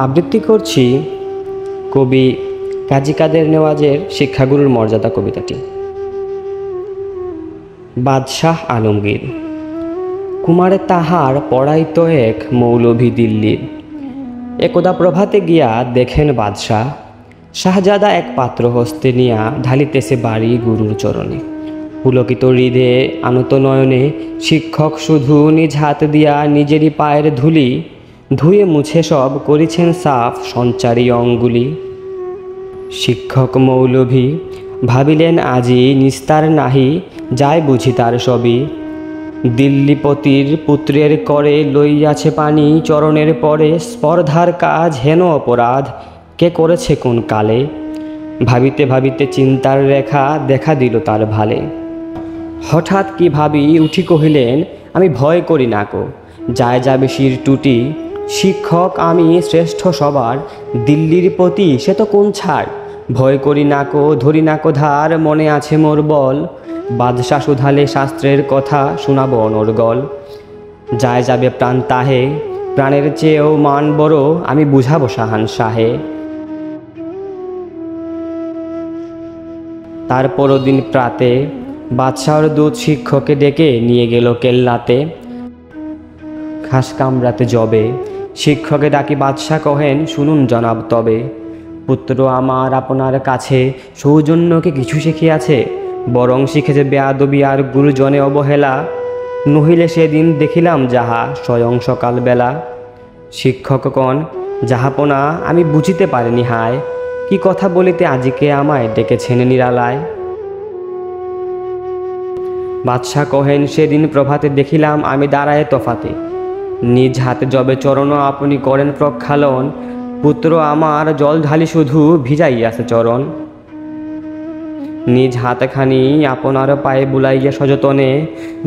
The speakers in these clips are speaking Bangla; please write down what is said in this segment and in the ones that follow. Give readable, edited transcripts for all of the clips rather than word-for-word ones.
আবৃত্তি করছি কবি কাজী কাদের নেওয়াজের শিক্ষাগুরুর মর্যাদা কবিতাটি। বাদশাহ আলমগীর। কুমারে তাহার পড়াইত এক মৌলভী দিল্লির। একদা প্রভাতে গিয়া দেখেন বাদশাহ, শাহজাদা এক পাত্র হস্তে নিয়া ঢালিতেছে বাড়ি গুরুর চরণে। পুলকিত হৃদে আনত নয়নে শিক্ষক শুধু নিজ হাত দিয়া নিজেরই পায়ের ধুলি ধুয়ে মুছে সব করিছেন সাফ সঞ্চারী অঙ্গুলি। শিক্ষক মৌলভী ভাবিলেন আজি নিস্তার নাহি, যায় বুঝি তার সবই। দিল্লিপতির পুত্রের করে লইয়াছে পানি চরণের পরে, স্পর্ধার কাজ হেন অপরাধ কে করেছে কোন কালে। ভাবিতে ভাবিতে চিন্তার রেখা দেখা দিল তার ভালে। হঠাৎ কি ভাবি উঠি কহিলেন, আমি ভয় করি নাকো, যায় যাবে শির টুটি। শিক্ষক আমি শ্রেষ্ঠ সবার, দিল্লির পতি সে তো কোন ছাড়। ভয় করি নাকো ধরি নাকো ধার, মনে আছে মোর বল। বাদশা শুধালে শাস্ত্রের কথা শোনাব অনর্গল। যায় যাবে প্রাণ তাহে, প্রাণের চেয়েও মান বড়, আমি বুঝাবো শাহানশাহে। তার পরদিন প্রাতে বাদশাহর দূত শিক্ষককে ডেকে নিয়ে গেল কেল্লাতে। খাস কামরাতে জবে শিক্ষকে ডাকি বাদশাহ কহেন, শুনুন জনাব তবে। পুত্র আমার আপনার কাছে সৌজন্যকে কিছু শিখিয়াছে, বরং শিখেছে বেয়াদবি আর গুরুজনে অবহেলা। নহিলে সেদিন দেখিলাম যাহা স্বয়ং সকালবেলা। শিক্ষকগণ, যাহাপনা আমি বুঝিতে পারিনি হায়, কি কথা বলিতে আজিকে আমায় ডেকেছেন নিরালায়। বাদশাহ কহেন, সেদিন প্রভাতে দেখিলাম আমি দাঁড়ায় তফাতে। নিজ হাতে যবে চরণ আপনি করেন প্রক্ষালন, পুত্র আমার জল ঢালি শুধু ভিজাইয়াছে চরণ। নিজ হাতখানি আপনার পায়ে বুলাইয়া সযতনে,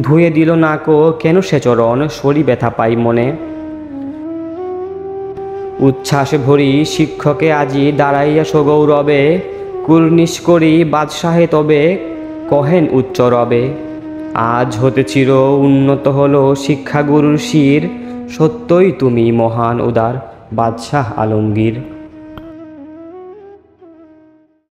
ধুয়ে দিল নাকো কেন সে চরণ, শরী ব্যথা পাই মনে। উচ্ছ্বাস ভরি শিক্ষকে আজি দাঁড়াইয়া সগৌরবে, কুর্নিশ করি বাদশাহে তবে কহেন উচ্চ রবে। আজ হতে চির উন্নত হলো শিক্ষাগুরুর শির, সত্যই তুমি মহান উদার বাদশাহ আলমগীর।